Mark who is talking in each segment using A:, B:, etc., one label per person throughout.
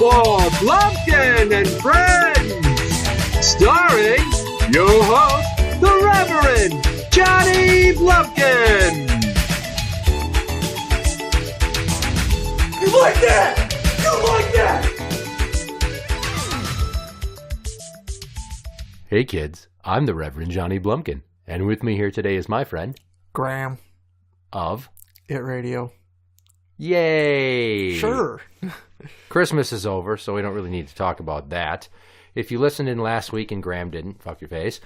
A: for Blumpkin&Friends, starring your host, the Reverend Johnny Blumpkin.
B: You like that? You like that?
C: Hey kids, I'm the Reverend Johnny Blumpkin, and with me here today is my friend,
B: Graeme.
C: Of
B: ITRadio.
C: Yay!
B: Sure.
C: Christmas is over, so we don't really need to talk about that. If you listened in last week and Graeme didn't, fuck your face,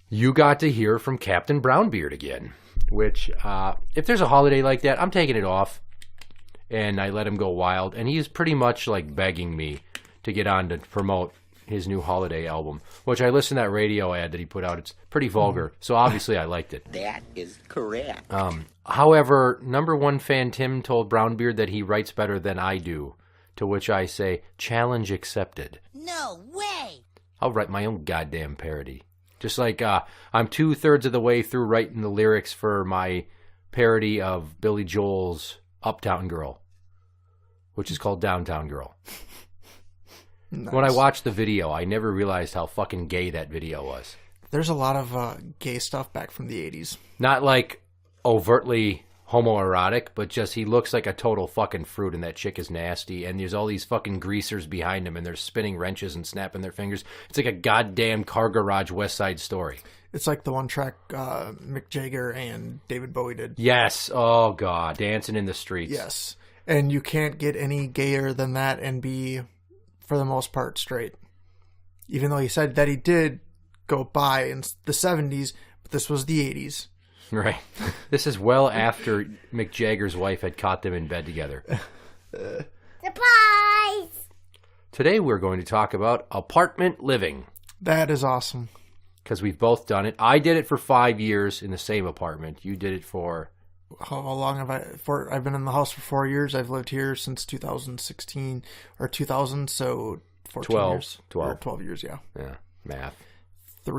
C: you got to hear from Captain Brownbeard again, which, if there's a holiday like that, I'm taking it off, and I let him go wild, and he's pretty much like begging me to get on to promote his new holiday album, which I listened to that radio ad that he put out. It's pretty vulgar, so obviously I liked it.
D: That is correct.
C: However, number one fan Tim told Brownbeard that he writes better than I do, to which I say, challenge accepted.
D: No way!
C: I'll write my own goddamn parody. Just like I'm 2/3 of the way through writing the lyrics for my parody of Billy Joel's Uptown Girl, which is called Downtown Girl. Nice. When I watched the video, I never realized how fucking gay that video was.
B: There's a lot of gay stuff back from the 80s.
C: Not like overtly homoerotic, but just he looks like a total fucking fruit and that chick is nasty, and there's all these fucking greasers behind him and they're spinning wrenches and snapping their fingers. It's like a goddamn car garage West Side Story.
B: It's like the one track Mick Jagger and David Bowie did.
C: Yes. Oh, God. Dancing in the Streets.
B: Yes. And you can't get any gayer than that and be, for the most part, straight. Even though he said that he did go by in the 70s, but this was the 80s.
C: Right. This is well after Mick Jagger's wife had caught them in bed together.
D: Surprise!
C: Today we're going to talk about apartment living.
B: That is awesome.
C: Because we've both done it. I did it for 5 years in the same apartment. You did it for...
B: How long have I... I've been in the house for 4 years. I've lived here since 2016, or 2000, so 14 years. 12 years, yeah.
C: Yeah, math.
B: 4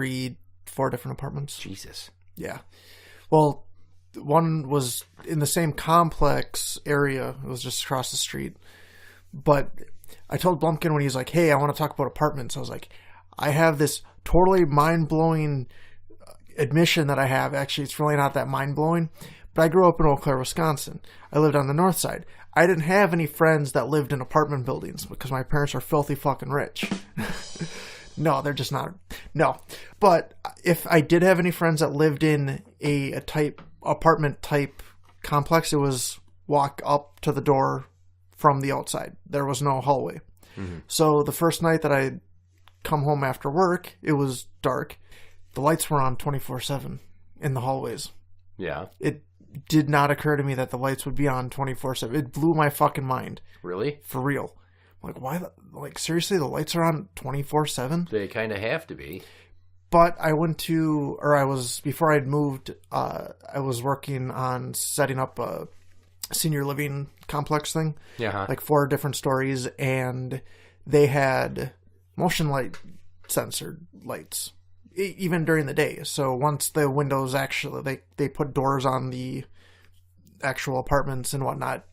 B: different apartments.
C: Jesus.
B: Yeah. Well, one was in the same complex area. It was just across the street. But I told Blumpkin when he was like, hey, I want to talk about apartments. I was like, I have this totally mind-blowing admission that I have. Actually, it's really not that mind-blowing. But I grew up in Eau Claire, Wisconsin. I lived on the north side. I didn't have any friends that lived in apartment buildings because my parents are filthy fucking rich. No, they're just not. No. But if I did have any friends that lived in a apartment type complex, it was walk up to the door from the outside. There was no hallway. Mm-hmm. So the first night that I come home after work, it was dark. The lights were on 24/7 in the hallways.
C: Yeah.
B: It did not occur to me that the lights would be on 24/7. It blew my fucking mind.
C: Really?
B: For real. Like, why? Like, seriously, the lights are on 24/7?
C: They kind of have to be.
B: But before I'd moved, I was working on setting up a senior living complex thing.
C: Yeah.
B: Like 4 different stories, and they had motion light censored lights, even during the day. So once the windows actually, they put doors on the actual apartments and whatnot,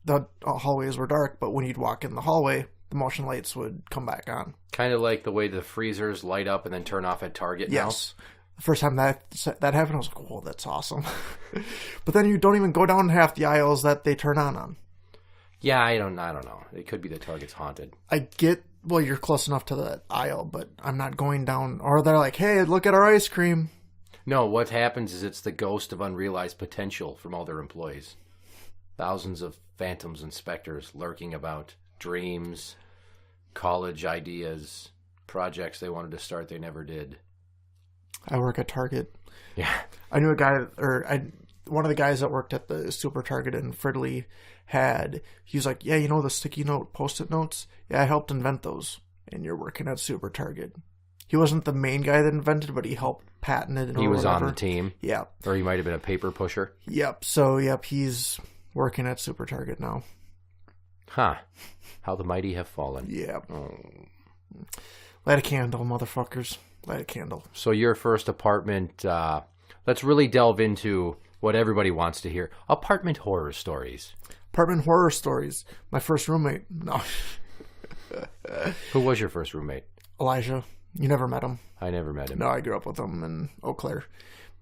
B: the hallways were dark, but when you'd walk in the hallway, the motion lights would come back on.
C: Kind of like the way the freezers light up and then turn off at Target now.
B: Yes. The first time that happened, I was like, whoa, that's awesome. But then you don't even go down half the aisles that they turn on.
C: Yeah, I don't know. It could be that Target's haunted.
B: Well, you're close enough to the aisle, but I'm not going down. Or they're like, hey, look at our ice cream.
C: No, what happens is it's the ghost of unrealized potential from all their employees. Thousands of phantoms and specters lurking about. Dreams, college ideas, projects they wanted to start they never did.
B: I work at Target.
C: Yeah.
B: I knew a guy, one of the guys that worked at the Super Target in Fridley he was like, yeah, you know the sticky note Post-it notes? Yeah, I helped invent those. And you're working at Super Target. He wasn't the main guy that invented it, but he helped patent it.
C: He was on the team?
B: Yeah.
C: Or he might have been a paper pusher?
B: Yep. So, he's working at Super Target now.
C: Huh. How the mighty have fallen.
B: Yeah. Oh. Light a candle, motherfuckers. Light a candle.
C: So your first apartment, let's really delve into what everybody wants to hear. Apartment horror stories.
B: Apartment horror stories. My first roommate. No.
C: Who was your first roommate?
B: Elijah. You never met him.
C: I never met him.
B: No, I grew up with him in Eau Claire.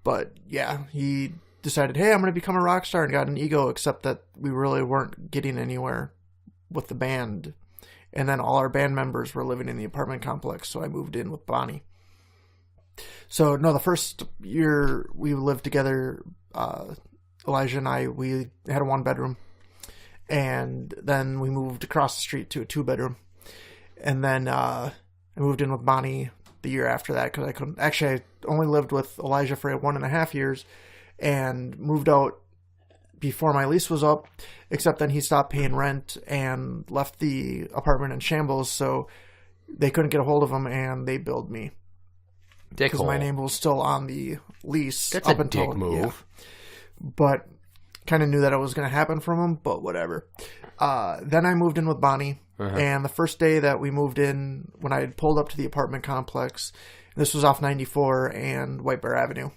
B: But yeah, he decided, hey, I'm going to become a rock star, and got an ego, except that we really weren't getting anywhere with the band. And then all our band members were living in the apartment complex, so I moved in with Bonnie. So, no, the first year we lived together, Elijah and I, we had a 1-bedroom. And then we moved across the street to a 2-bedroom. And then I moved in with Bonnie the year after that, because I couldn't... Actually, I only lived with Elijah for 1.5 years and moved out before my lease was up, except then he stopped paying rent and left the apartment in shambles, so they couldn't get a hold of him, and they billed me. Because my name was still on the lease.
C: That's up a until, dick move.
B: Yeah. But kind of knew that it was going to happen from him, but whatever. Then I moved in with Bonnie, and the first day that we moved in, when I had pulled up to the apartment complex, this was off 94 and White Bear Avenue.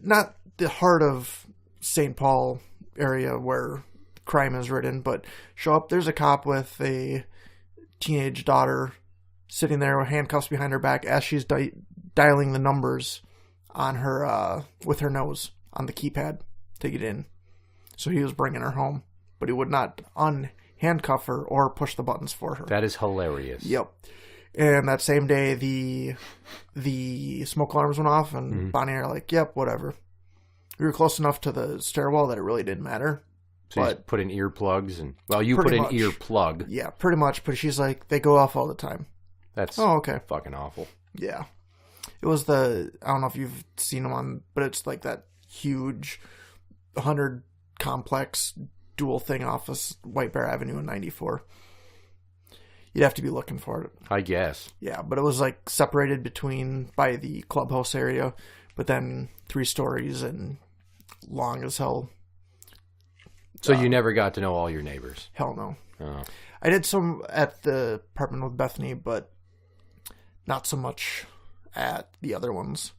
B: Not the heart of St. Paul area where crime is ridden, but show up, there's a cop with a teenage daughter sitting there with handcuffs behind her back as she's dialing the numbers on her with her nose on the keypad to get in. So he was bringing her home, but he would not unhandcuff her or push the buttons for her.
C: That is hilarious.
B: Yep. And that same day, the smoke alarms went off, and Bonnie and I are like, yep, whatever. We were close enough to the stairwell that it really didn't matter.
C: So you put in earplugs, and you put in earplug.
B: Yeah, pretty much. But she's like, they go off all the time.
C: That's
B: okay.
C: Fucking awful.
B: Yeah. It was I don't know if you've seen them on, but it's like that huge 100 complex dual thing off of White Bear Avenue in 94. You'd have to be looking for it.
C: I guess.
B: Yeah, but it was like separated by the clubhouse area, but then 3 stories and long as hell.
C: So you never got to know all your neighbors?
B: Hell no.
C: Oh.
B: I did some at the apartment with Bethany, but not so much at the other ones.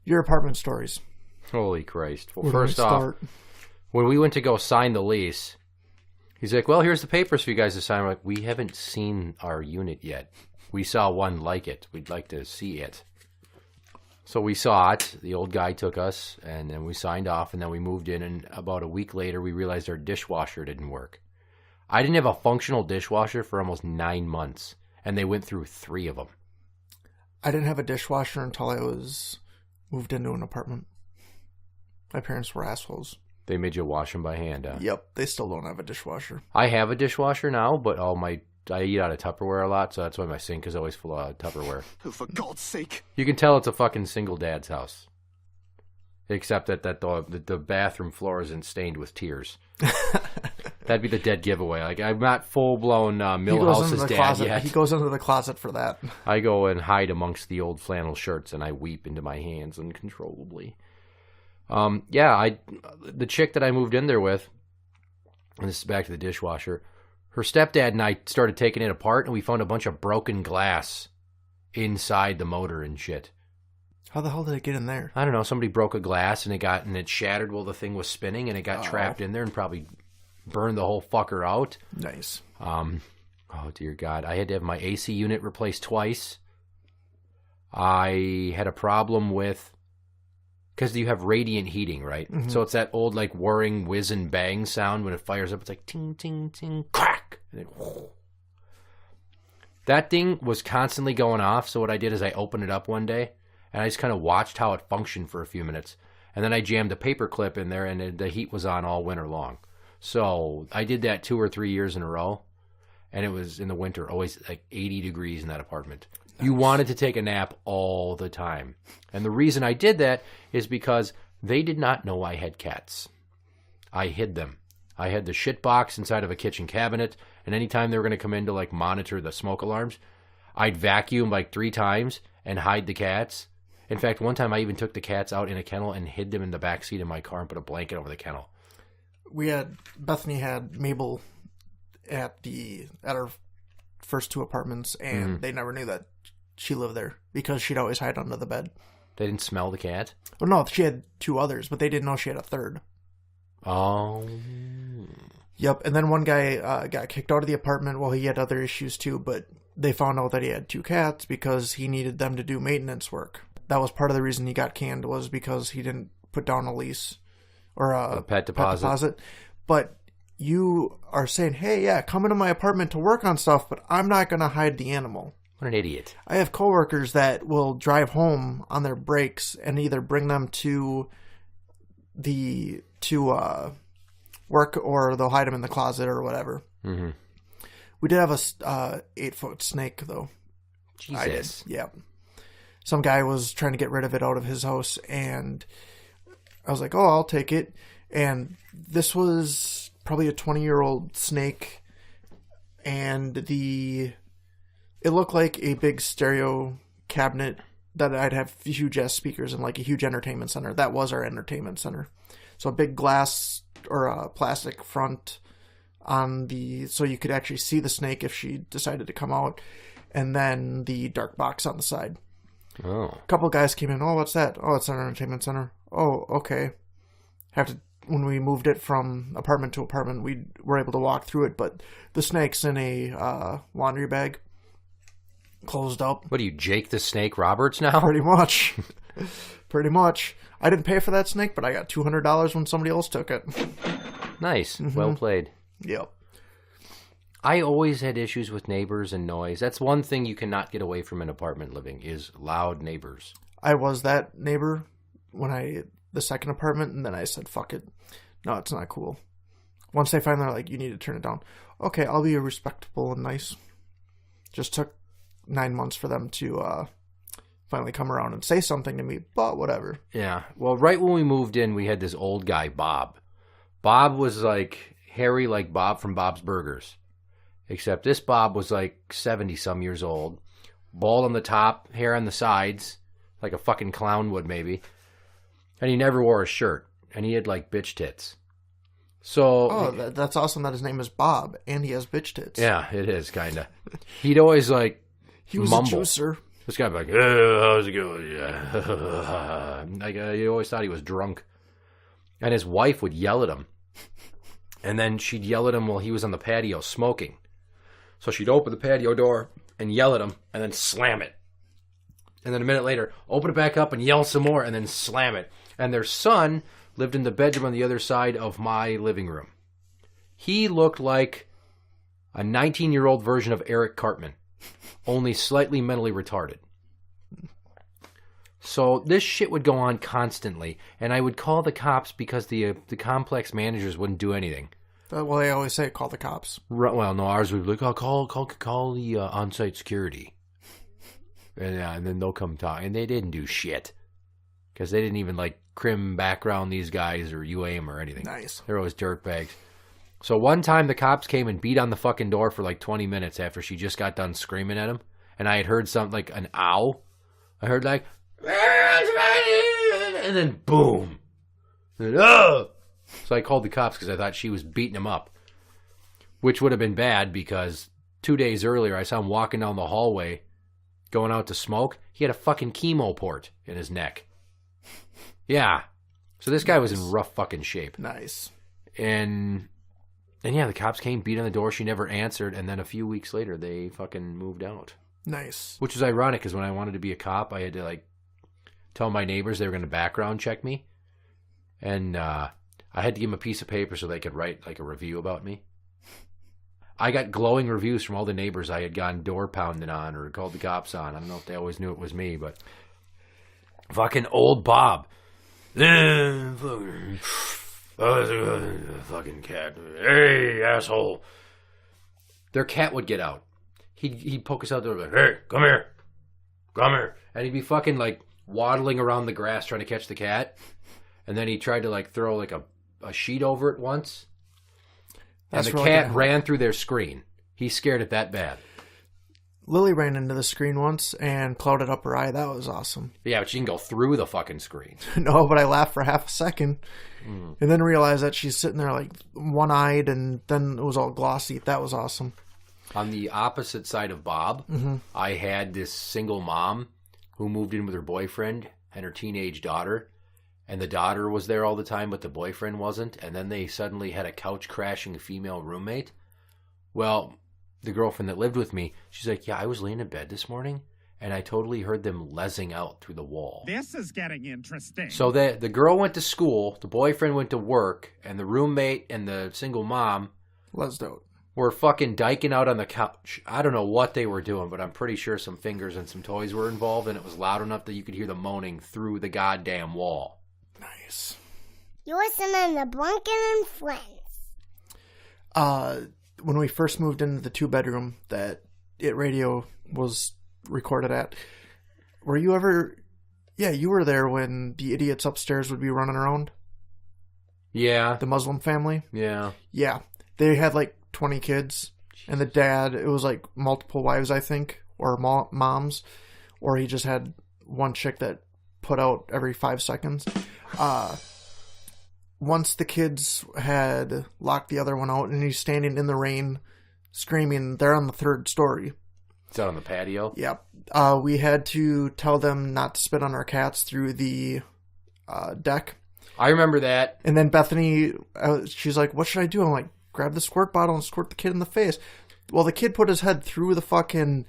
B: Your apartment stories.
C: Holy Christ. Well, first off, when we went to go sign the lease, he's like, well, here's the papers for you guys to sign. I'm like, we haven't seen our unit yet. We saw one like it. We'd like to see it. So we saw it. The old guy took us, and then we signed off, and then we moved in, and about a week later, we realized our dishwasher didn't work. I didn't have a functional dishwasher for almost 9 months, and they went through 3 of them.
B: I didn't have a dishwasher until I was moved into an apartment. My parents were assholes.
C: They made you wash them by hand, huh?
B: Yep, they still don't have a dishwasher.
C: I have a dishwasher now, but I eat out of Tupperware a lot, so that's why my sink is always full of Tupperware.
E: Oh, for God's sake.
C: You can tell it's a fucking single dad's house. Except that the bathroom floor isn't stained with tears. That'd be the dead giveaway. Like, I'm not full-blown Millhouse's dad yet.
B: He goes into the closet for that.
C: I go and hide amongst the old flannel shirts, and I weep into my hands uncontrollably. The chick that I moved in there with, and this is back to the dishwasher, her stepdad and I started taking it apart, and we found a bunch of broken glass inside the motor and shit.
B: How the hell did it get in there?
C: I don't know. Somebody broke a glass, and it shattered while the thing was spinning, and it got trapped in there and probably burned the whole fucker out.
B: Nice.
C: Oh, dear God. I had to have my AC unit replaced twice. I had a problem with... Because you have radiant heating, right? Mm-hmm. So it's that old, like, whirring, whiz and bang sound when it fires up. It's like ting, ting, ting, crack. And then, whoo. That thing was constantly going off. So what I did is I opened it up one day, and I just kind of watched how it functioned for a few minutes. And then I jammed a paper clip in there, and the heat was on all winter long. So I did that 2 or 3 years in a row. And it was, in the winter, always like 80 degrees in that apartment. You wanted to take a nap all the time. And the reason I did that is because they did not know I had cats. I hid them. I had the shit box inside of a kitchen cabinet, and anytime they were going to come in to like monitor the smoke alarms, I'd vacuum like 3 times and hide the cats. In fact, one time I even took the cats out in a kennel and hid them in the back seat of my car and put a blanket over the kennel.
B: Bethany had Mabel at our first 2 apartments, and they never knew that she lived there because she'd always hide under the bed.
C: They didn't smell the cat?
B: Well, no, she had 2 others, but they didn't know she had a third.
C: Oh.
B: Yep, and then one guy got kicked out of the apartment. Well, he had other issues too, but they found out that he had 2 cats because he needed them to do maintenance work. That was part of the reason he got canned, was because he didn't put down a lease or a
C: pet deposit.
B: But you are saying, hey, yeah, come into my apartment to work on stuff, but I'm not going to hide the animal.
C: What an idiot.
B: I have coworkers that will drive home on their breaks and either bring them to work, or they'll hide them in the closet or whatever.
C: Mm-hmm.
B: We did have a 8-foot snake, though.
C: Jesus.
B: Yeah. Some guy was trying to get rid of it out of his house, and I was like, oh, I'll take it. And this was probably a 20-year-old snake, and it looked like a big stereo cabinet that I'd have huge ass speakers in, like a huge entertainment center. That was our entertainment center. So a big glass or a plastic front so you could actually see the snake if she decided to come out, and then the dark box on the side.
C: Oh.
B: A couple of guys came in. Oh, what's that? Oh, it's an entertainment center. Oh, okay. When we moved it from apartment to apartment, we were able to walk through it, but the snake's in a laundry bag, closed up.
C: What are you, Jake the Snake Roberts now?
B: Pretty much. Pretty much. I didn't pay for that snake, but I got $200 when somebody else took it.
C: Nice.
B: Mm-hmm.
C: Well played.
B: Yep.
C: I always had issues with neighbors and noise. That's one thing you cannot get away from in apartment living, is loud neighbors.
B: I was that neighbor the second apartment, and then I said, fuck it. No, it's not cool. Once they finally are like, you need to turn it down. Okay, I'll be respectable and nice. Just took 9 months for them to finally come around and say something to me, but whatever.
C: Yeah. Well, right when we moved in, we had this old guy, Bob. Bob was like hairy like Bob from Bob's Burgers. Except this Bob was like 70-some years old. Bald on the top, hair on the sides, like a fucking clown would maybe. And he never wore a shirt. And he had like bitch tits. So...
B: Oh, that's awesome that his name is Bob, and he has bitch tits.
C: Yeah, it is, kind of. He'd always like
B: he was
C: mumble.
B: a juicer.
C: This guy would be like, how's it going? Yeah. Like, you always thought he was drunk. And his wife would yell at him. And then she'd yell at him while he was on the patio smoking. So she'd open the patio door and yell at him and then slam it. And then a minute later, open it back up and yell some more and then slam it. And their son lived in the bedroom on the other side of my living room. He looked like a 19-year-old version of Eric Cartman, only slightly mentally retarded. So this shit would go on constantly, and I would call the cops because the complex managers wouldn't do anything.
B: Well, they always say call the cops.
C: Well, no, ours would be like, oh, call the on-site security. And then they'll come talk. And they didn't do shit. Because they didn't even, like, crim background these guys or UAM or anything.
B: Nice.
C: They're always dirtbags. So one time the cops came and beat on the fucking door for like 20 minutes after she just got done screaming at him. And I had heard something like an ow. I heard like, and then boom. And, oh! So I called the cops because I thought she was beating him up. Which would have been bad because 2 days earlier I saw him walking down the hallway going out to smoke. He had a fucking chemo port in his neck. Yeah. So this guy was in rough fucking shape.
B: Nice.
C: And yeah, the cops came, beat on the door. She never answered. And then a few weeks later, they fucking moved out.
B: Nice.
C: Which is ironic because when I wanted to be a cop, I had to like tell my neighbors they were going to background check me. And I had to give them a piece of paper so they could write like a review about me. I got glowing reviews from all the neighbors I had gone door pounding on or called the cops on. I don't know if they always knew it was me, but fucking old Bob. Fucking cat. Hey, asshole. Their cat would get out. He'd poke us out there like, hey, come here. Come here. And he'd be fucking like waddling around the grass trying to catch the cat. And then he tried to like throw like a sheet over it once. And the cat ran through their screen. He's scared it that bad.
B: Lily ran into the screen once and clouded up her eye. That was awesome.
C: Yeah, but she can go through the fucking screen.
B: No, but I laughed for half a second. And then realized that she's sitting there like one-eyed and then it was all glossy. That was awesome.
C: On the opposite side of Bob, I had this single mom who moved in with her boyfriend and her teenage daughter. and the daughter was there all the time, but the boyfriend wasn't, and then they suddenly had a couch-crashing female roommate. Well, the girlfriend that lived with me, she's like, yeah, I was laying in bed this morning, and I totally heard them lezzing out through the wall.
E: This is getting interesting.
C: So the girl went to school, the boyfriend went to work, and the roommate and the single mom
B: Lezzed out.
C: were fucking diking out on the couch. I don't know what they were doing, but I'm pretty sure some fingers and some toys were involved, and it was loud enough that you could hear the moaning through the goddamn wall.
B: Nice.
F: You're listening to Blumpkin&Friends.
B: When we first moved into the 2-bedroom that ITRadio was recorded at, were you ever... Yeah, you were there when the idiots upstairs would be running around?
C: Yeah.
B: The Muslim family?
C: Yeah.
B: Yeah. They had like 20 kids, and the dad, it was like multiple wives, I think, or moms, or he just had one chick that put out every 5 seconds. Once the kids had locked the other one out, and he's standing in the rain screaming, they're on the 3rd story.
C: Is that on the patio?
B: Yep. We had to tell them not to spit on our cats through the deck.
C: I remember that.
B: And then Bethany, she's like, what should I do? I'm like, grab the squirt bottle and squirt the kid in the face. Well, the kid put his head through the fucking...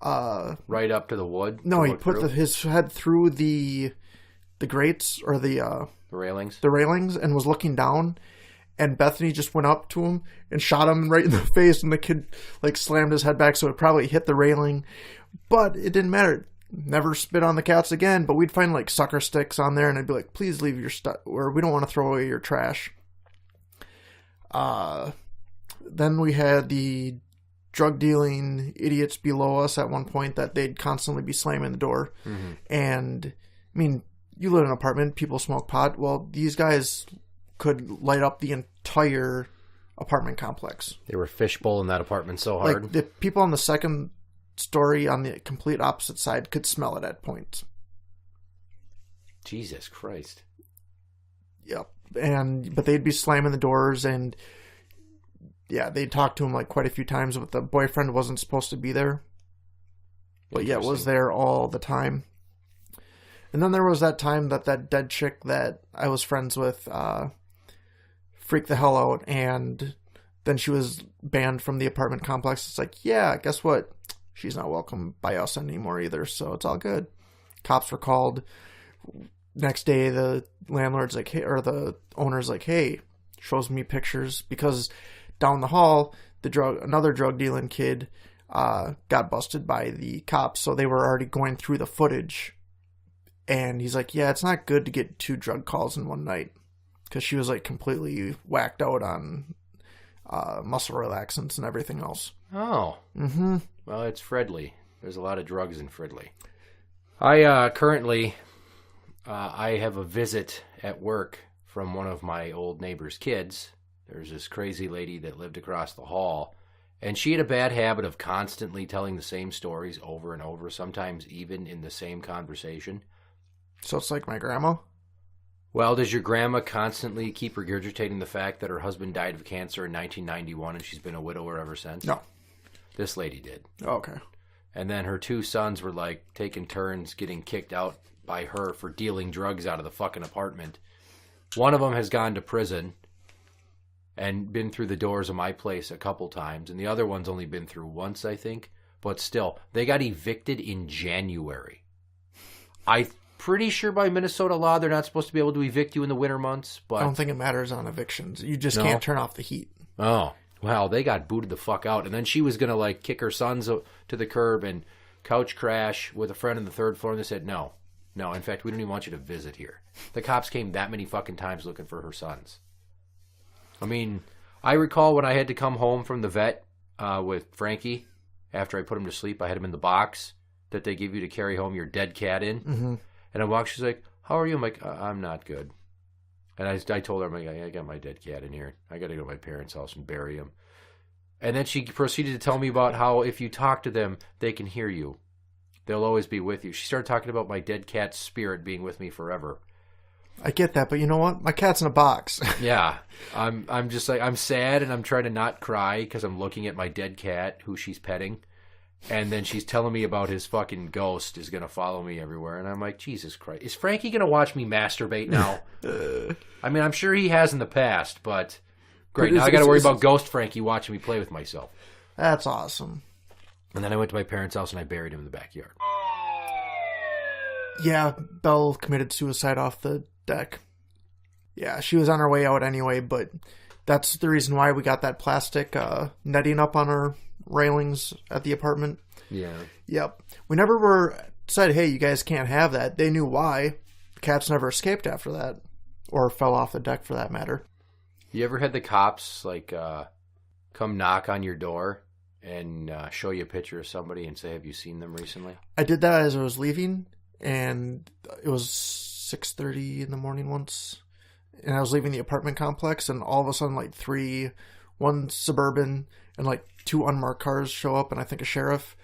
C: right up to the wood?
B: No, he put his head through the grates, or the
C: railings?
B: The railings, and was looking down. And Bethany just went up to him and shot him right in the face, and the kid like slammed his head back, so it probably hit the railing. But it didn't matter. Never spit on the cats again, but we'd find like sucker sticks on there, and I'd be like, please leave your stuff, or we don't want to throw away your trash. Then we had the drug dealing idiots below us at one point that they'd constantly be slamming the door. Mm-hmm. And I mean, you live in an apartment, people smoke pot. Well, these guys could light up the entire apartment complex.
C: They were fishbowl in that apartment so hard.
B: Like the people on the 2nd story on the complete opposite side could smell it at points.
C: Jesus Christ.
B: Yep. But they'd be slamming the doors, and yeah, they'd talk to him like quite a few times, but the boyfriend wasn't supposed to be there. But yeah, was there all the time. And then there was that time that dead chick that I was friends with freaked the hell out, and then she was banned from the apartment complex. It's like, yeah, guess what? She's not welcome by us anymore either, so it's all good. Cops were called. Next day, the landlord's like, hey, or the owner's like, hey, shows me pictures, because down the hall, another drug dealing kid got busted by the cops, so they were already going through the footage. And he's like, yeah, it's not good to get 2 drug calls in one night, because she was like completely whacked out on muscle relaxants and everything else.
C: Oh.
B: Mm-hmm.
C: Well, it's Fredley. There's a lot of drugs in Fredley. I currently, I have a visit at work from one of my old neighbor's kids. There's this crazy lady that lived across the hall, and she had a bad habit of constantly telling the same stories over and over, sometimes even in the same conversation.
B: So it's like my grandma?
C: Well, does your grandma constantly keep regurgitating the fact that her husband died of cancer in 1991 and she's been a widower ever since?
B: No.
C: This lady did.
B: Okay.
C: And then her 2 sons were like taking turns getting kicked out by her for dealing drugs out of the fucking apartment. One of them has gone to prison and been through the doors of my place a couple times, and the other one's only been through once, I think. But still, they got evicted in January. I'm pretty sure by Minnesota law they're not supposed to be able to evict you in the winter months. But
B: I don't think it matters on evictions. You just can't turn off the heat.
C: Oh, well, they got booted the fuck out. And then she was going to like kick her sons to the curb and couch crash with a friend on the 3rd floor. And they said, no, in fact, we don't even want you to visit here. The cops came that many fucking times looking for her sons. I mean, I recall when I had to come home from the vet with Frankie, after I put him to sleep, I had him in the box that they give you to carry home your dead cat in. Mm-hmm. And I walked, she's like, how are you? I'm like, I'm not good. And I told her, I'm like, I got my dead cat in here. I got to go to my parents' house and bury him. And then she proceeded to tell me about how if you talk to them, they can hear you. They'll always be with you. She started talking about my dead cat's spirit being with me forever.
B: I get that, but you know what? My cat's in a box.
C: Yeah. I'm just like, I'm sad, and I'm trying to not cry because I'm looking at my dead cat who she's petting. And then she's telling me about his fucking ghost is going to follow me everywhere. And I'm like, Jesus Christ. Is Frankie going to watch me masturbate now? I mean, I'm sure he has in the past, but great. Now I got to worry about Ghost Frankie watching me play with myself.
B: That's awesome.
C: And then I went to my parents' house and I buried him in the backyard.
B: Yeah, Belle committed suicide off the deck. Yeah, she was on her way out anyway, but that's the reason why we got that plastic netting up on our railings at the apartment.
C: Yeah.
B: Yep. We never said, hey, you guys can't have that. They knew why. The cats never escaped after that. Or fell off the deck, for that matter.
C: You ever had the cops, come knock on your door and show you a picture of somebody and say, have you seen them recently?
B: I did that as I was leaving, and it was 6:30 in the morning once. And I was leaving the apartment complex, and all of a sudden, one Suburban and, 2 unmarked cars show up, and I think a sheriff.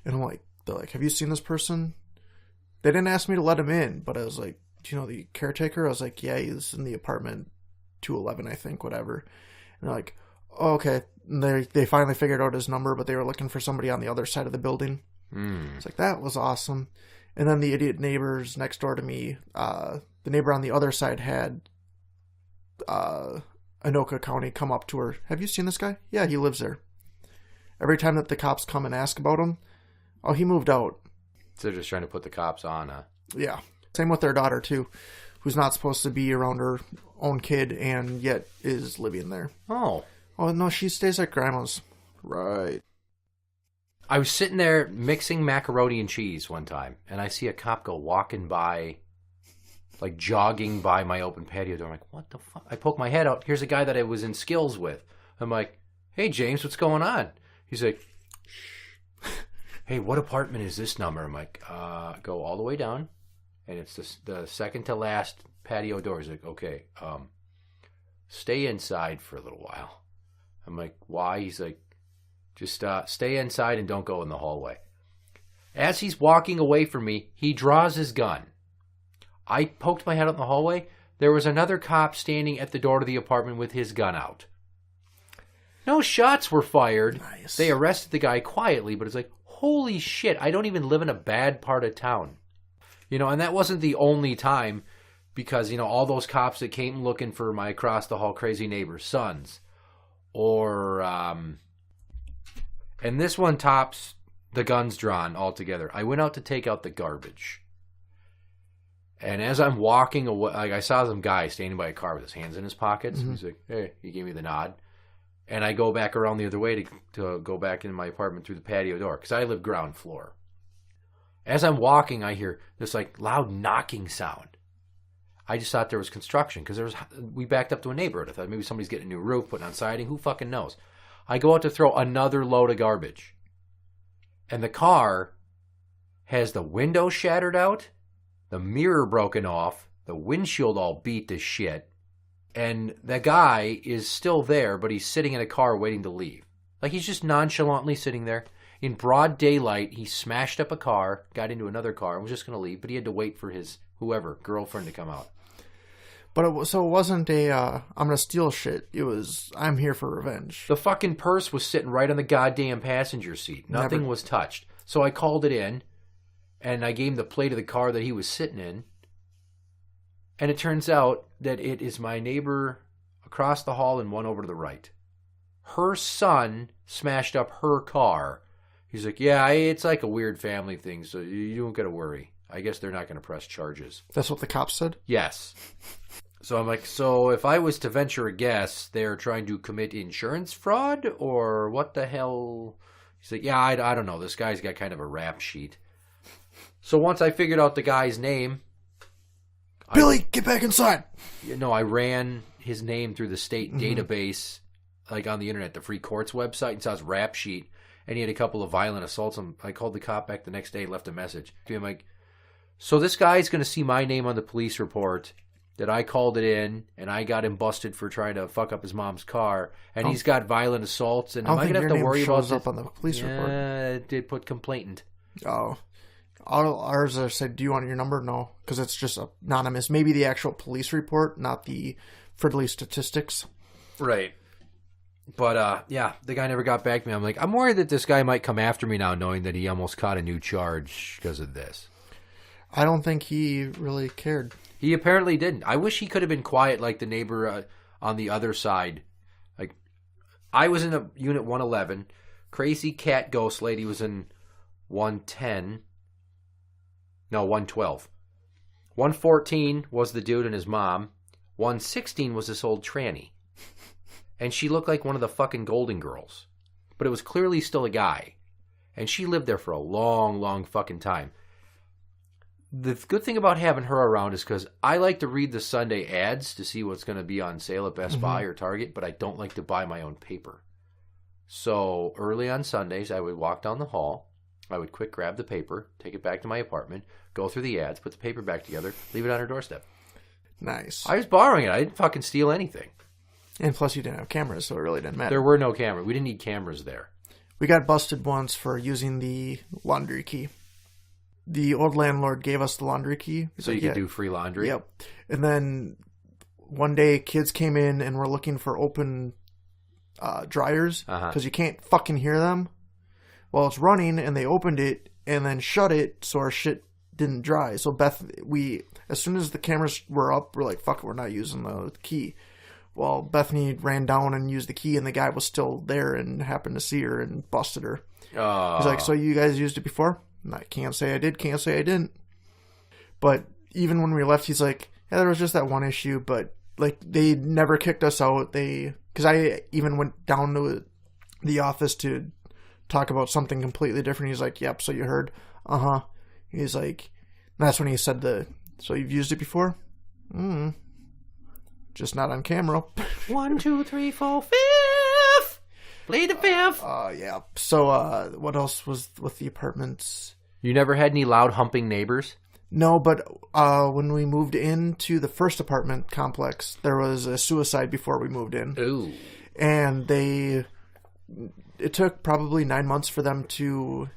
B: And I'm like, they're like, have you seen this person? They didn't ask me to let him in, but I was like, do you know the caretaker? I was like, yeah, he's in the apartment 211, I think, whatever. And they're like, oh, okay. And they finally figured out his number, but they were looking for somebody on the other side of the building. It's like, that was awesome. And then the idiot neighbors next door to me, the neighbor on the other side had Anoka County come up to her. Have you seen this guy? Yeah, he lives there. Every time that the cops come and ask about him, oh, he moved out.
C: So they're just trying to put the cops on.
B: Yeah. Same with their daughter, too, who's not supposed to be around her own kid and yet is living there.
C: Oh.
B: Oh, no, she stays at grandma's. Right.
C: I was sitting there mixing macaroni and cheese one time, and I see a cop go walking by, jogging by my open patio door. I'm like, what the fuck? I poke my head out. Here's a guy that I was in skills with. I'm like, hey, James, what's going on? He's like, shh. Hey, what apartment is this number? I'm like, go all the way down, and it's the second to last patio door. He's like, okay, stay inside for a little while. I'm like, why? He's like, just stay inside and don't go in the hallway. As he's walking away from me, he draws his gun. I poked my head out in the hallway. There was another cop standing at the door to the apartment with his gun out. No shots were fired.
B: Nice.
C: They arrested the guy quietly, but it's like, holy shit, I don't even live in a bad part of town. And that wasn't the only time, because, all those cops that came looking for my across-the-hall crazy neighbor's sons. Or, and this one tops the guns drawn altogether. I went out to take out the garbage. And as I'm walking away, I saw some guy standing by a car with his hands in his pockets. Mm-hmm. He's like, hey, he gave me the nod. And I go back around the other way to go back into my apartment through the patio door, because I live ground floor. As I'm walking, I hear this loud knocking sound. I just thought there was construction, because we backed up to a neighborhood. I thought maybe somebody's getting a new roof, putting on siding. Who fucking knows? I go out to throw another load of garbage. And the car has the window shattered out, the mirror broken off, the windshield all beat to shit. And the guy is still there, but he's sitting in a car waiting to leave. He's just nonchalantly sitting there. In broad daylight, he smashed up a car, got into another car, and was just going to leave. But he had to wait for his, girlfriend to come out.
B: But it wasn't I'm going to steal shit. It was, I'm here for revenge.
C: The fucking purse was sitting right on the goddamn passenger seat. Nothing was touched. So I called it in, and I gave him the plate of the car that he was sitting in. And it turns out that it is my neighbor across the hall and one over to the right. Her son smashed up her car. He's like, yeah, it's like a weird family thing, so you don't got to worry. I guess they're not going to press charges.
B: That's what the cops said?
C: Yes. So I'm like, so if I was to venture a guess, they're trying to commit insurance fraud, or what the hell? He's like, yeah, I don't know. This guy's got kind of a rap sheet. So once I figured out the guy's name...
B: Billy, get back inside!
C: I ran his name through the state database, on the internet, the Free Courts website, and saw his rap sheet, and he had a couple of violent assaults. I called the cop back the next day, left a message. I'm like, so this guy's going to see my name on the police report that I called it in, and I got him busted for trying to fuck up his mom's car, and he's got violent assaults, and am I going to have to worry about
B: shows up on the police report?
C: It did put complainant.
B: Oh. All ours said, do you want your number? No, because it's just anonymous. Maybe the actual police report, not the friendly statistics.
C: Right. But, yeah, the guy never got back to me. I'm like, I'm worried that this guy might come after me now, knowing that he almost caught a new charge because of this.
B: I don't think he really cared.
C: He apparently didn't. I wish he could have been quiet like the neighbor on the other side. Like, I was in unit 111. Crazy cat ghost lady was in 110. No, 112. 114 was the dude and his mom. 116 was this old tranny. And she looked like one of the fucking Golden Girls. But it was clearly still a guy. And she lived there for a long, long fucking time. The good thing about having her around is because I like to read the Sunday ads to see what's going to be on sale at Best Buy or Target, but I don't like to buy my own paper. So early on Sundays, I would walk down the hall. I would quick grab the paper, take it back to my apartment, go through the ads, put the paper back together, leave it on her doorstep.
B: Nice.
C: I was borrowing it. I didn't fucking steal anything.
B: And plus you didn't have cameras, so it really didn't matter.
C: There were no cameras. We didn't need cameras there.
B: We got busted once for using the laundry key. The old landlord gave us the laundry key.
C: So you could do free laundry?
B: Yep. And then one day kids came in and were looking for open dryers because you can't fucking hear them. Well, it's running and they opened it and then shut it so our shit didn't dry. So as soon as the cameras were up, we're like, fuck it, we're not using the key. Well, Bethany ran down and used the key, and the guy was still there and happened to see her and busted her. He's like, so you guys used it before? And I can't say I did, can't say I didn't. But even when we left, he's like, yeah, there was just that one issue, but like they never kicked us out. Because I even went down to the office to talk about something completely different. He's like, yep, so you heard? Uh-huh. He's like, that's when he said so you've used it before? Just not on camera.
C: 1, 2, 3, 4, 5th. Play the 5th.
B: Yeah. So, what else was with the apartments?
C: You never had any loud humping neighbors?
B: No, but when we moved into the first apartment complex, there was a suicide before we moved in.
C: Ooh.
B: And it took probably 9 months for them to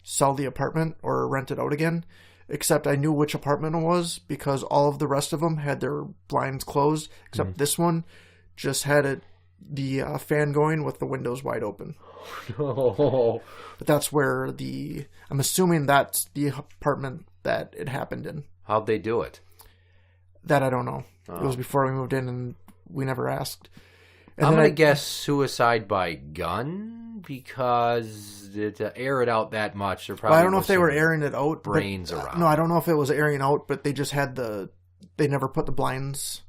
B: sell the apartment or rent it out again. Except I knew which apartment it was because all of the rest of them had their blinds closed. Except this one just had the fan going with the windows wide open.
C: Oh.
B: But that's where I'm assuming that's the apartment that it happened in.
C: How'd they do it?
B: That I don't know. It was before we moved in and we never asked. And
C: I'm going to guess suicide by gun because to air it out that much, there probably
B: I don't know if they were airing it out.
C: Brains around.
B: No, I don't know if it was airing out, but they just had they never put the blinds,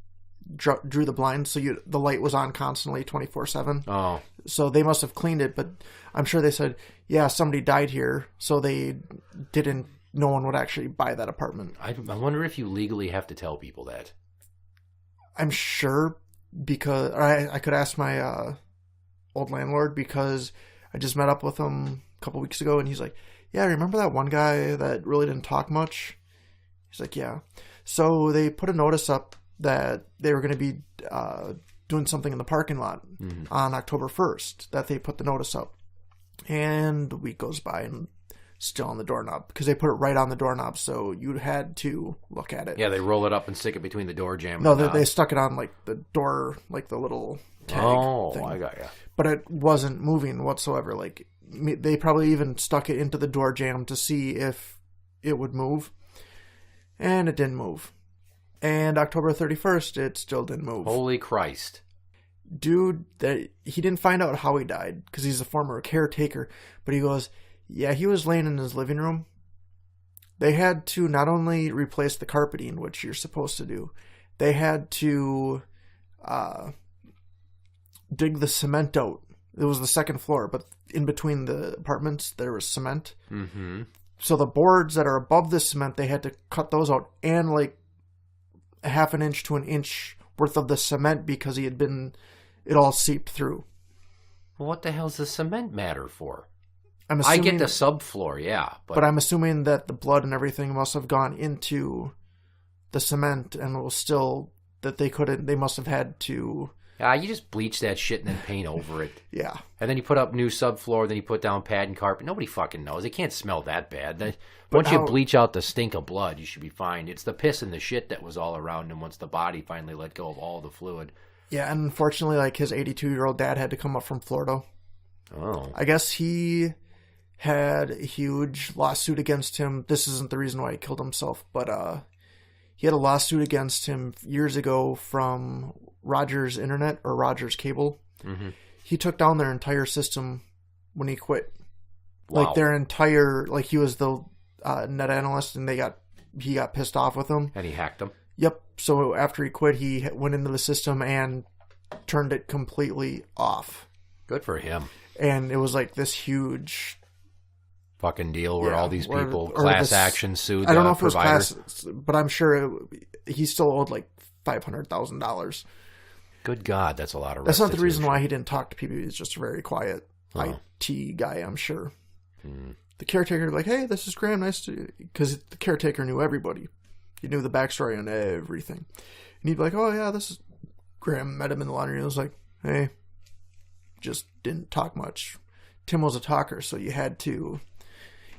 B: drew the blinds, so the light was on constantly 24/7.
C: Oh.
B: So they must have cleaned it, but I'm sure they said, yeah, somebody died here, so no one would actually buy that apartment.
C: I wonder if you legally have to tell people that.
B: I'm sure because I could ask my old landlord because I just met up with him a couple weeks ago and he's like, yeah, remember that one guy that really didn't talk much? He's like, yeah. So they put a notice up that they were going to be doing something in the parking lot on October 1st, that they put the notice up. And the week goes by and still on the doorknob because they put it right on the doorknob, so you had to look at it.
C: Yeah, they roll it up and stick it between the door jamb.
B: No, they stuck it on like the door, like the little tag thing.
C: I got you.
B: But it wasn't moving whatsoever. Like they probably even stuck it into the door jamb to see if it would move, and it didn't move. And October 31st, it still didn't move.
C: Holy Christ.
B: Dude, he didn't find out how he died because he's a former caretaker, but he goes, yeah, he was laying in his living room. They had to not only replace the carpeting, which you're supposed to do, they had to dig the cement out. It was the second floor, but in between the apartments, there was cement.
C: Mm-hmm.
B: So the boards that are above the cement, they had to cut those out and like a half an inch to an inch worth of the cement because it all seeped through.
C: Well, what the hell's the cement matter for?
B: I
C: get the subfloor, yeah.
B: But I'm assuming that the blood and everything must have gone into the cement and it was still that they must have had to...
C: You just bleach that shit and then paint over it.
B: Yeah.
C: And then you put up new subfloor, then you put down pad and carpet. Nobody fucking knows. It can't smell that bad. Once you bleach out the stink of blood, you should be fine. It's the piss and the shit that was all around him once the body finally let go of all the fluid.
B: Yeah, and unfortunately, like, his 82-year-old dad had to come up from Florida.
C: Oh.
B: I guess he had a huge lawsuit against him. This isn't the reason why he killed himself, but he had a lawsuit against him years ago from Rogers Internet or Rogers Cable.
C: Mm-hmm.
B: He took down their entire system when he quit.
C: Wow.
B: Like, their entire, like, he was the net analyst, and he got pissed off with him.
C: And he hacked them?
B: Yep. So after he quit, he went into the system and turned it completely off.
C: Good for him.
B: And it was like this huge
C: fucking deal where all these people
B: or
C: class
B: this,
C: action sued
B: I don't know
C: the
B: if it was
C: provider.
B: class, but I'm sure he still owed like $500,000.
C: Good God, that's a lot of
B: That's not the
C: restitution.
B: reason why he didn't talk to people. He's just a very quiet IT guy, I'm sure. The caretaker like, hey, this is Graeme, nice to... Because the caretaker knew everybody. He knew the backstory on everything. And he'd be like, oh, yeah, this is... Graeme met him in the laundry and was like, hey, just didn't talk much. Tim was a talker, so you had to...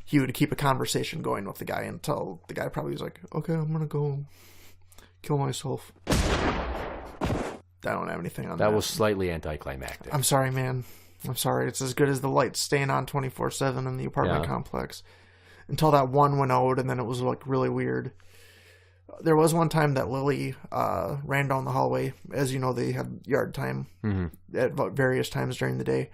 B: He would keep a conversation going with the guy until the guy probably was like, okay, I'm going to go kill myself. I don't have anything on that.
C: That was slightly anticlimactic.
B: I'm sorry, man. I'm sorry. It's as good as the lights staying on 24/7 in the apartment complex. Until that one went out, and then it was like really weird. There was one time that Lily ran down the hallway. As you know, they have yard time at various times during the day.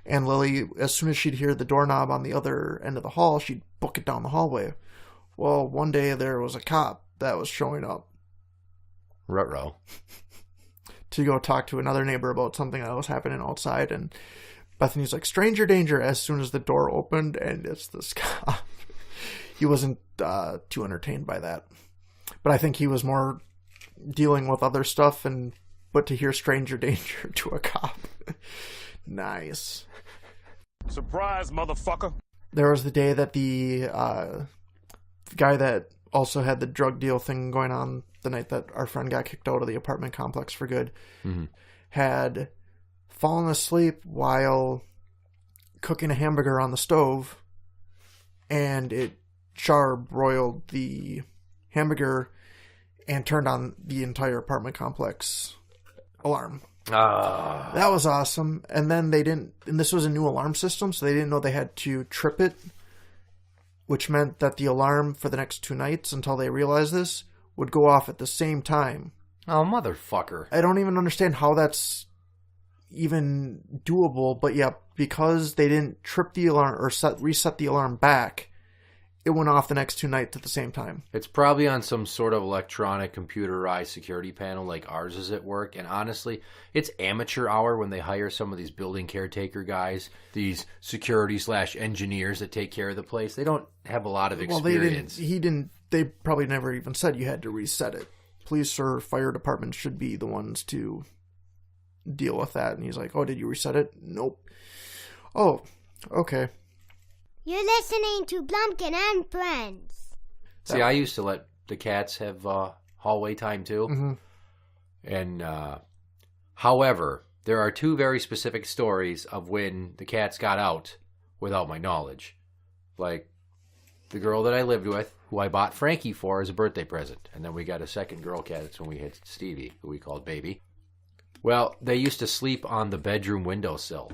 B: And Lily, as soon as she'd hear the doorknob on the other end of the hall, she'd book it down the hallway. Well, one day there was a cop that was showing up.
C: Ruh-roh.
B: To go talk to another neighbor about something that was happening outside, and Bethany's like, stranger danger, as soon as the door opened, and it's this cop. He wasn't too entertained by that, but I think he was more dealing with other stuff, but to hear stranger danger to a cop. Nice.
G: Surprise, motherfucker.
B: There was the day that the guy that also had the drug deal thing going on the night that our friend got kicked out of the apartment complex for good, had fallen asleep while cooking a hamburger on the stove, and it char-broiled the hamburger and turned on the entire apartment complex alarm. That was awesome. And then and this was a new alarm system, so they didn't know they had to trip it, which meant that the alarm for the next 2 nights, until they realized this, would go off at the same time.
C: Oh, motherfucker.
B: I don't even understand how that's even doable, but yeah, because they didn't trip the alarm or reset the alarm back, it went off the next 2 nights at the same time.
C: It's probably on some sort of electronic computerized security panel like ours is at work. And honestly, it's amateur hour when they hire some of these building caretaker guys, these security/engineers that take care of the place. They don't have a lot of experience.
B: Well, they probably never even said you had to reset it. Police or fire department should be the ones to deal with that. And he's like, oh, did you reset it? Nope. Oh, okay.
F: You're listening to Blumpkin&Friends.
C: See, I used to let the cats have hallway time too.
B: Mm-hmm.
C: And, however, there are 2 very specific stories of when the cats got out without my knowledge. Like, the girl that I lived with, who I bought Frankie for as a birthday present. And then we got a second girl cat. That's when we had Stevie, who we called Baby. Well, they used to sleep on the bedroom windowsill.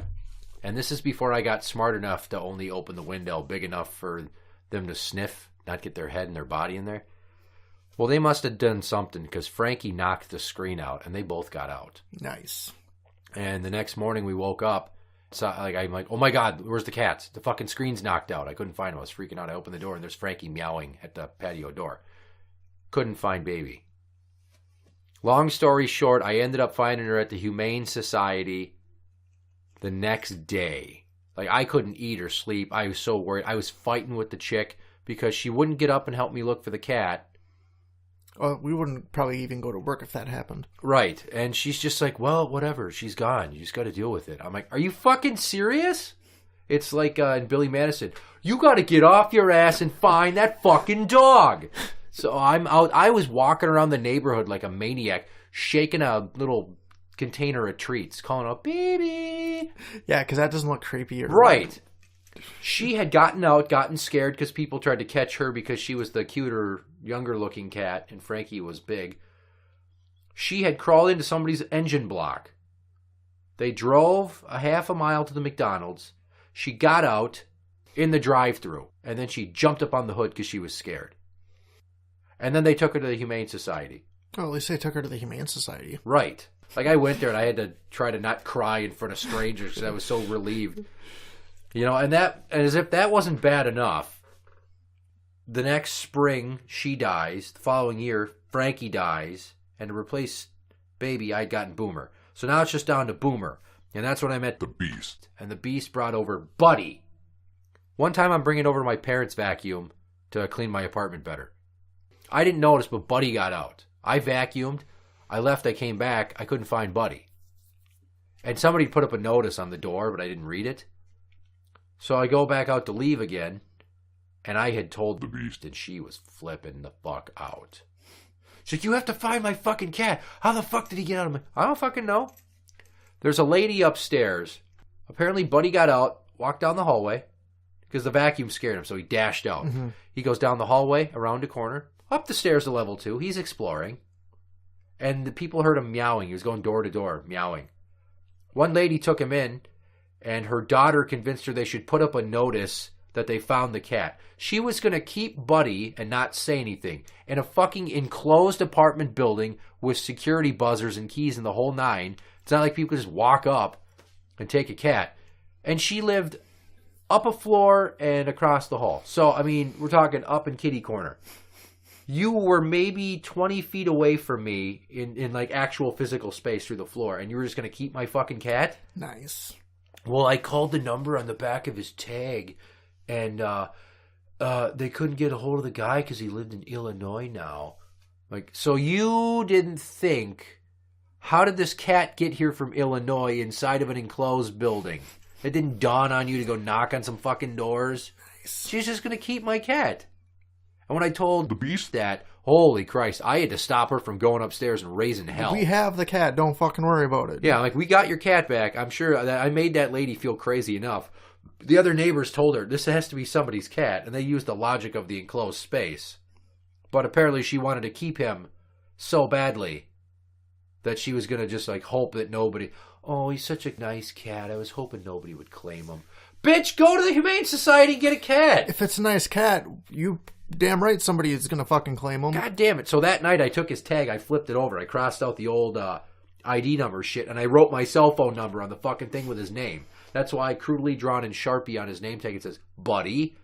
C: And this is before I got smart enough to only open the window big enough for them to sniff, not get their head and their body in there. Well, they must have done something because Frankie knocked the screen out, and they both got out.
B: Nice.
C: And the next morning we woke up. So I'm like, oh my God, where's the cats? The fucking screen's knocked out. I couldn't find them. I was freaking out. I opened the door, and there's Frankie meowing at the patio door. Couldn't find Baby. Long story short, I ended up finding her at the Humane Society the next day. Like, I couldn't eat or sleep. I was so worried. I was fighting with the chick because she wouldn't get up and help me look for the cat.
B: We wouldn't probably even go to work if that happened.
C: Right. And she's just like, well, whatever. She's gone. You just got to deal with it. I'm like, are you fucking serious? It's like in Billy Madison. You got to get off your ass and find that fucking dog. So I'm out. I was walking around the neighborhood like a maniac, shaking a little container of treats, calling out, baby.
B: Yeah, because that doesn't look creepy.
C: Right. She had gotten scared because people tried to catch her because she was the cuter, younger looking cat and Frankie was big. She had crawled into somebody's engine block. They drove a half a mile to the McDonald's. She got out in the drive-thru, and then she jumped up on the hood because she was scared. And then they took her to the Humane Society.
B: Oh, at least they took her to the Humane Society.
C: Right. Like, I went there and I had to try to not cry in front of strangers because I was so relieved. You know, and as if that wasn't bad enough, the next spring she dies. The following year, Frankie dies. And to replace Baby, I'd gotten Boomer. So now it's just down to Boomer. And that's when I met the Beast. And the Beast brought over Buddy. One time I'm bringing over my parents' vacuum to clean my apartment better. I didn't notice, but Buddy got out. I vacuumed. I left. I came back. I couldn't find Buddy. And somebody put up a notice on the door, but I didn't read it. So I go back out to leave again. And I had told the Beast, and she was flipping the fuck out. She's like, you have to find my fucking cat. How the fuck did he get out of my... I don't fucking know. There's a lady upstairs. Apparently Buddy got out, walked down the hallway, because the vacuum scared him, so he dashed out. Mm-hmm. He goes down the hallway, around a corner, up the stairs to level 2. He's exploring. And the people heard him meowing. He was going door to door, meowing. One lady took him in, and her daughter convinced her they should put up a notice that they found the cat. She was going to keep Buddy and not say anything in a fucking enclosed apartment building with security buzzers and keys and the whole nine. It's not like people just walk up and take a cat. And she lived up a floor and across the hall. So, I mean, we're talking up in kitty corner. You were maybe 20 feet away from me in like actual physical space through the floor, and you were just going to keep my fucking cat?
B: Nice.
C: Well, I called the number on the back of his tag, and they couldn't get a hold of the guy because he lived in Illinois now. Like, so you didn't think, how did this cat get here from Illinois inside of an enclosed building? It didn't dawn on you to go knock on some fucking doors. Nice. She's just going to keep my cat. And when I told the Beast that, holy Christ, I had to stop her from going upstairs and raising hell.
B: We have the cat. Don't fucking worry about it.
C: Yeah, like, we got your cat back. I'm sure that I made that lady feel crazy enough. The other neighbors told her, this has to be somebody's cat, and they used the logic of the enclosed space. But apparently she wanted to keep him so badly that she was going to just, like, hope that nobody... Oh, he's such a nice cat. I was hoping nobody would claim him. Bitch, go to the Humane Society and get a cat.
B: If it's a nice cat, you damn right somebody is going to fucking claim him.
C: God damn it. So that night I took his tag, I flipped it over. I crossed out the old ID number shit, and I wrote my cell phone number on the fucking thing with his name. That's why crudely drawn in Sharpie on his name tag it says, Buddy,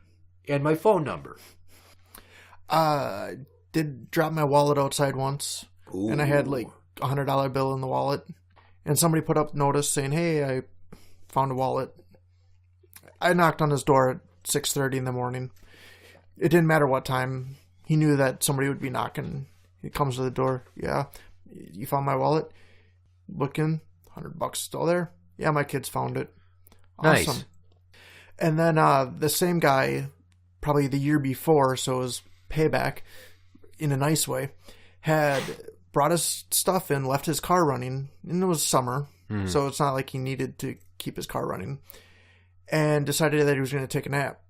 C: and my phone number.
B: Did drop my wallet outside once. Ooh. And I had like a $100 bill in the wallet. And somebody put up notice saying, hey, I found a wallet. I knocked on his door at 6:30 in the morning. It didn't matter what time. He knew that somebody would be knocking. He comes to the door. Yeah, you found my wallet? Looking, $100 still there? Yeah, my kids found it. Awesome. Nice. And then the same guy, probably the year before, so it was payback in a nice way, had brought his stuff in, left his car running, and it was summer, so it's not like he needed to keep his car running, and decided that he was going to take a nap.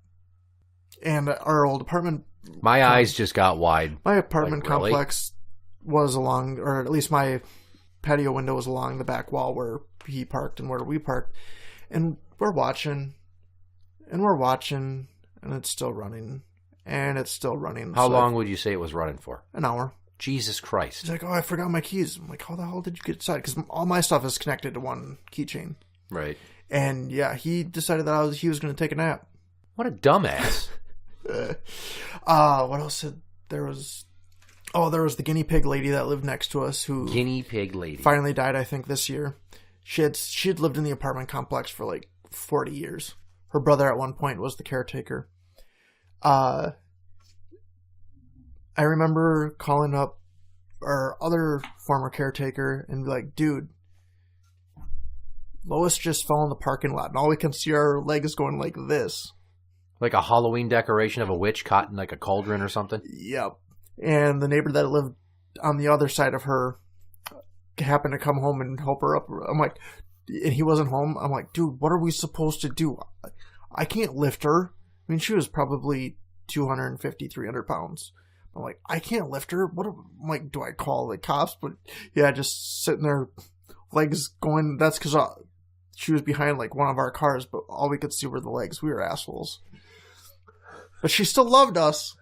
B: And our old apartment...
C: My eyes just got wide.
B: My apartment
C: like, really?
B: complex was along, or at least my patio window was along the back wall where he parked and where we parked. And we're watching, and it's still running, and it's still running.
C: How long would you say it was running for?
B: An hour.
C: Jesus Christ.
B: He's like, oh, I forgot my keys. I'm like, how the hell did you get inside? Because all my stuff is connected to one keychain.
C: Right.
B: And yeah, he decided that he was going to take a nap.
C: What a dumbass.
B: What else? There was the guinea pig lady that lived next to us who...
C: Guinea pig lady.
B: Finally died, I think, this year. She'd lived in the apartment complex for like 40 years. Her brother at one point was the caretaker. I remember calling up our other former caretaker and be like, dude, Lois just fell in the parking lot and all we can see are legs going like this.
C: Like a Halloween decoration of a witch caught in like a cauldron or something?
B: Yep. And the neighbor that lived on the other side of her happened to come home and help her up. I'm like, and he wasn't home. I'm like, dude, what are we supposed to do? I can't lift her. I mean, she was probably 250, 300 pounds. I'm like, I can't lift her. I'm like, do I call the cops? But yeah, just sitting there, legs going. That's because she was behind like one of our cars, but all we could see were the legs. We were assholes. But she still loved us.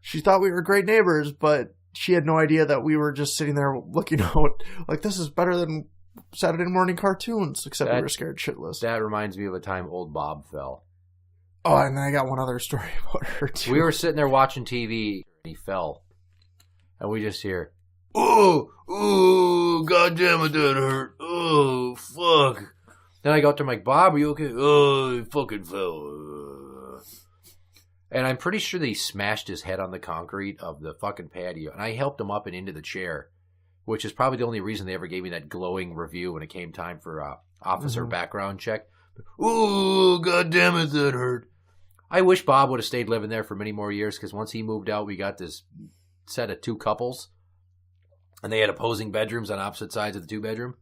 B: She thought we were great neighbors, but she had no idea that we were just sitting there looking out like, this is better than Saturday morning cartoons, except we were scared shitless.
C: That reminds me of a time old Bob fell.
B: Oh, and then I got one other story about her, too.
C: We were sitting there watching TV, and he fell. And we just hear, oh, God damn it, that hurt. Oh, fuck. Then I go up to him like, Bob, are you okay? Oh, he fucking fell. And I'm pretty sure that he smashed his head on the concrete of the fucking patio. And I helped him up and into the chair, which is probably the only reason they ever gave me that glowing review when it came time for officer background check. Oh, God damn it, that hurt. I wish Bob would have stayed living there for many more years, because once he moved out, we got this set of 2 couples. And they had opposing bedrooms on opposite sides of the 2-bedroom.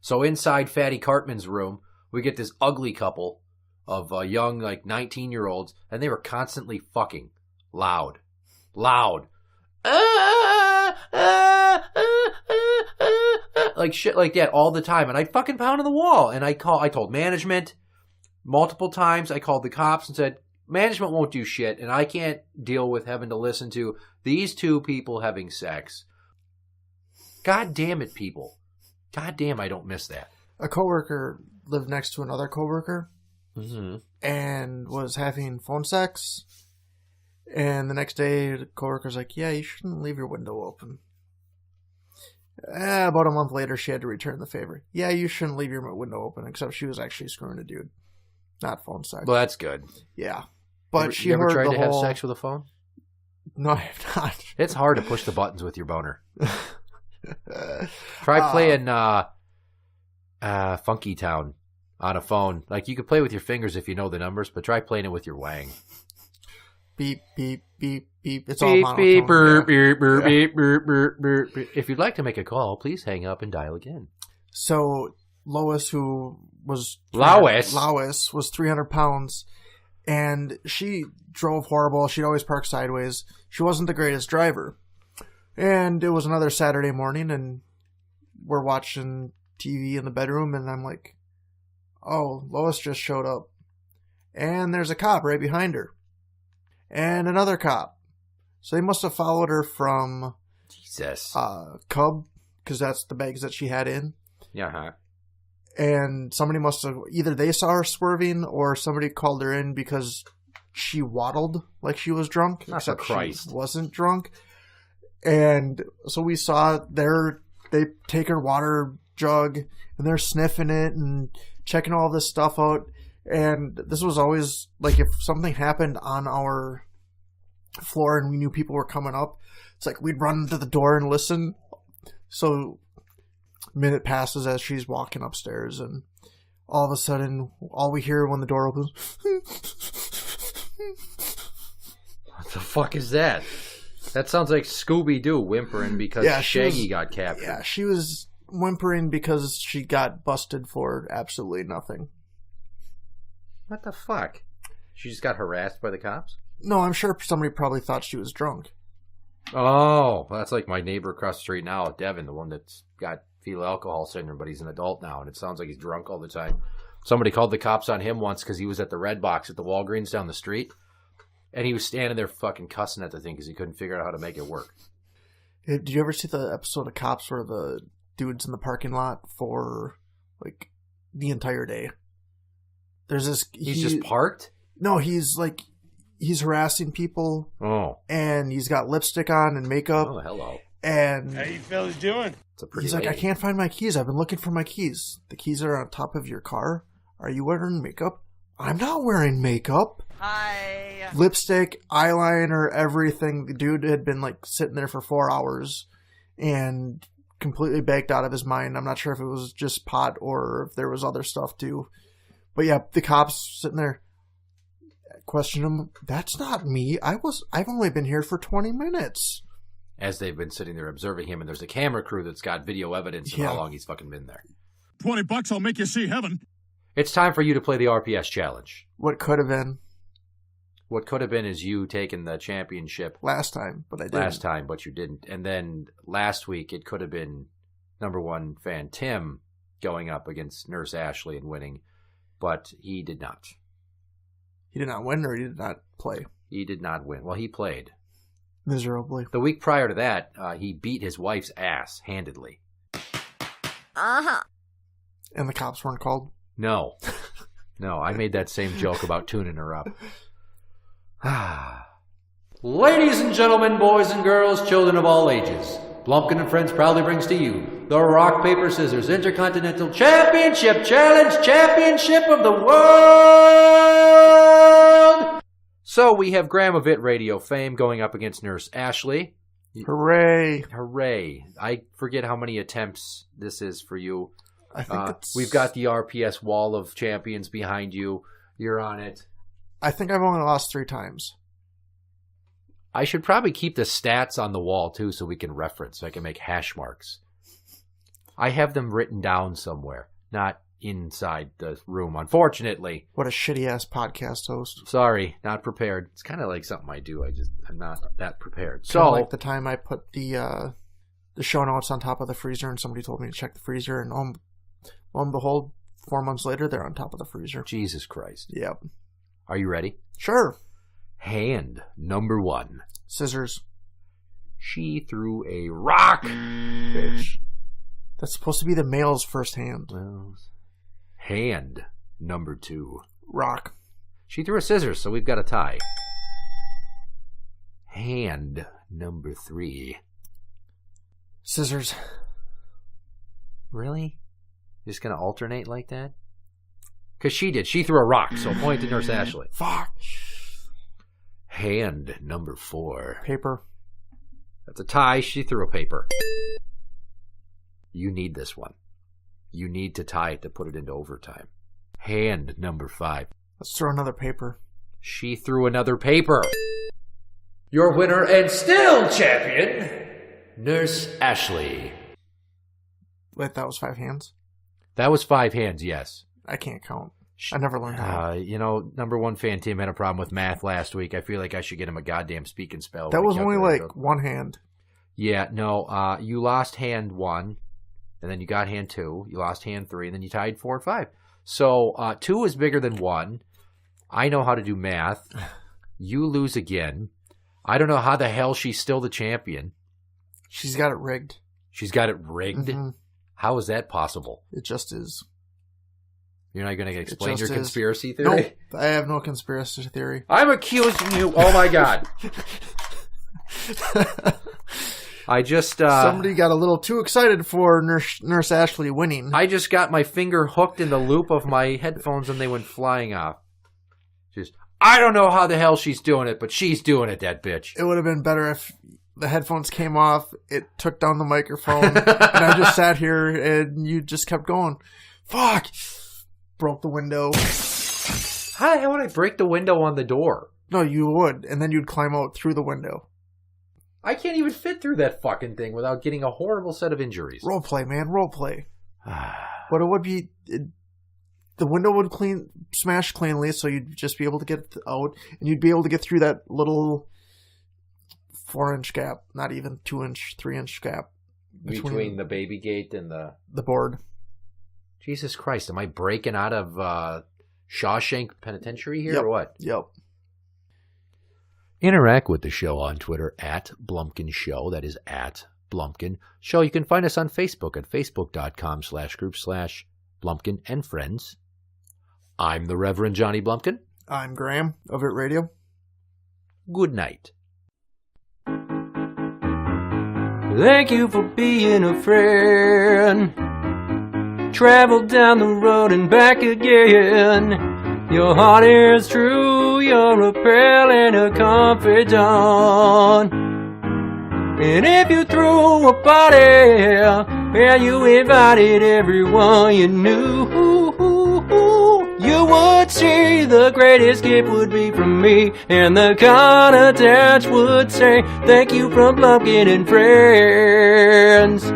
C: So inside Fatty Cartman's room, we get this ugly couple of young, like, 19-year-olds, and they were constantly fucking loud. Like shit like that all the time. And I'd fucking pound on the wall. And I told management multiple times. I called the cops and said, management won't do shit, and I can't deal with having to listen to these 2 people having sex. God damn it, people. God damn, I don't miss that.
B: A coworker lived next to another coworker and was having phone sex. And the next day, the coworker's like, yeah, you shouldn't leave your window open. About a month later, she had to return the favor. Yeah, you shouldn't leave your window open, except she was actually screwing a dude. Not phone sex.
C: Well, that's good.
B: Yeah. But
C: you ever tried to have sex with a phone?
B: No, I have not.
C: It's hard to push the buttons with your boner. Try playing Funky Town on a phone. Like, you could play with your fingers if you know the numbers, but try playing it with your wang.
B: Beep, beep, beep, beep. It's
C: beep,
B: all monotone.
C: beep, burp, beep, burp, beep, burp, burp, burp, burp. If you'd like to make a call, please hang up and dial again.
B: So Lois, who was...
C: Lois
B: was 300 pounds, and she drove horrible. She'd always park sideways. She wasn't the greatest driver. And it was another Saturday morning, and we're watching TV in the bedroom, and I'm like, oh, Lois just showed up. And there's a cop right behind her. And another cop. So they must have followed her from
C: Jesus.
B: Cub, because that's the bags that she had in.
C: Yeah.
B: And somebody must have, either they saw her swerving or somebody called her in because she waddled like she was drunk.
C: Not for Christ.
B: She wasn't drunk. And so we saw they take her water jug and they're sniffing it and checking all this stuff out. And this was always, like, if something happened on our floor and we knew people were coming up, it's like we'd run to the door and listen. So a minute passes as she's walking upstairs, and all of a sudden, all we hear when the door opens...
C: What the fuck is that? That sounds like Scooby-Doo whimpering because Shaggy got captured.
B: Yeah, she was whimpering because she got busted for absolutely nothing.
C: What the fuck? She just got harassed by the cops?
B: No, I'm sure somebody probably thought she was drunk.
C: Oh, that's like my neighbor across the street now, Devin, the one that's got fetal alcohol syndrome, but he's an adult now, and it sounds like he's drunk all the time. Somebody called the cops on him once because he was at the Red Box at the Walgreens down the street, and he was standing there fucking cussing at the thing because he couldn't figure out how to make it work.
B: Did you ever see the episode of Cops where the dude's in the parking lot for, like, the entire day? There's this...
C: He's just parked?
B: No, he's harassing people.
C: Oh.
B: And he's got lipstick on and makeup.
C: Oh, hello.
B: And...
G: How you fellas doing?
B: He's like, I can't find my keys. I've been looking for my keys. The keys are on top of your car. Are you wearing makeup? I'm not wearing makeup.
D: Hi.
B: Lipstick, eyeliner, everything. The dude had been, like, sitting there for 4 hours and completely baked out of his mind. I'm not sure if it was just pot or if there was other stuff too. But yeah, the cops sitting there question him. That's not me. I've only been here for 20 minutes.
C: As they've been sitting there observing him, and there's a camera crew that's got video evidence of how long he's fucking been there.
E: $20, I'll make you see heaven.
C: It's time for you to play the RPS challenge.
B: What could have been?
C: What could have been is you taking the championship
B: last time, but I didn't.
C: Last time, but you didn't. And then last week, it could have been number one fan Tim going up against Nurse Ashley and winning, but he did not.
B: He did not win, or he did not play?
C: He did not win. Well, he played.
B: Miserably.
C: The week prior to that, he beat his wife's ass handedly.
D: Uh-huh.
B: And the cops weren't called?
C: No. No, I made that same joke about tuning her up. Ladies and gentlemen, boys and girls, children of all ages, Blumpkin and Friends proudly brings to you the Rock, Paper, Scissors Intercontinental Championship Challenge Championship of the World! So we have Graeme of ITRadio fame going up against Nurse Ashley.
B: Hooray!
C: Hooray. I forget how many attempts this is for you.
B: I think
C: We've got the RPS wall of champions behind you. You're on it.
B: I think I've only lost 3 times.
C: I should probably keep the stats on the wall, too, so we can reference, so I can make hash marks. I have them written down somewhere, not inside the room, unfortunately.
B: What a shitty-ass podcast host.
C: Sorry, not prepared. It's kind of like something I do. I'm not that prepared.
B: So, like the time I put the show notes on top of the freezer and somebody told me to check the freezer, and lo and behold, 4 months later, they're on top of the freezer.
C: Jesus Christ.
B: Yep.
C: Are you ready?
B: Sure.
C: Hand number 1.
B: Scissors.
C: She threw a rock.
B: Bitch. That's supposed to be the male's first hand.
C: Well, hand number 2.
B: Rock.
C: She threw a scissors, so we've got a tie. Hand number 3.
B: Scissors.
C: Really? You're just going to alternate like that? Because she did. She threw a rock, so point to Nurse Ashley.
B: Fuck.
C: Hand number 4.
B: Paper.
C: That's a tie. She threw a paper. You need this one. You need to tie it to put it into overtime. Hand number 5.
B: Let's throw another paper.
C: She threw another paper. Your winner and still champion, Nurse Ashley.
B: Wait, that was 5 hands?
C: That was 5 hands, yes.
B: I can't count. I never learned how.
C: Number 1 fan Tim had a problem with math last week. I feel like I should get him a goddamn speak and spell.
B: That was only like 1 hand.
C: Yeah, no. You lost hand 1, and then you got hand 2. You lost hand 3, and then you tied 4 and 5. So 2 is bigger than 1. I know how to do math. You lose again. I don't know how the hell she's still the champion.
B: She's got it rigged.
C: She's got it rigged?
B: Mm-hmm.
C: How is that possible?
B: It just is.
C: You're not going to explain your conspiracy theory?
B: Nope, I have no conspiracy theory.
C: I'm accusing you. Oh, my God. I just...
B: somebody got a little too excited for Nurse Ashley winning.
C: I just got my finger hooked in the loop of my headphones and they went flying off. I don't know how the hell she's doing it, but she's doing it, that bitch.
B: It would have been better if the headphones came off, it took down the microphone, and I just sat here and you just kept going. Fuck! Broke the window.
C: How the hell would I break the window on the door?
B: No, you would, and then you'd climb out through the window.
C: I can't even fit through that fucking thing without getting a horrible set of injuries.
B: Roleplay, man, roleplay. But it would be... the window would smash cleanly, so you'd just be able to get out, and you'd be able to get through that little 4-inch gap, not even 2-inch, 3-inch gap.
C: Between the baby gate and the
B: board.
C: Jesus Christ, am I breaking out of Shawshank Penitentiary here or what?
B: Yep.
C: Interact with the show on Twitter at Blumpkin Show. That is at Blumpkin Show. You can find us on Facebook at facebook.com/group/Blumpkin and Friends. I'm the Reverend Johnny Blumpkin.
B: I'm Graeme of ITRadio.
C: Good night. Thank you for being a friend. Travel down the road and back again. Your heart is true, you're a pal and a confidant. And if you threw a party, yeah, you invited everyone you knew. You would see the greatest gift would be from me, and the concierge would say, thank you from Blumpkin and Friends.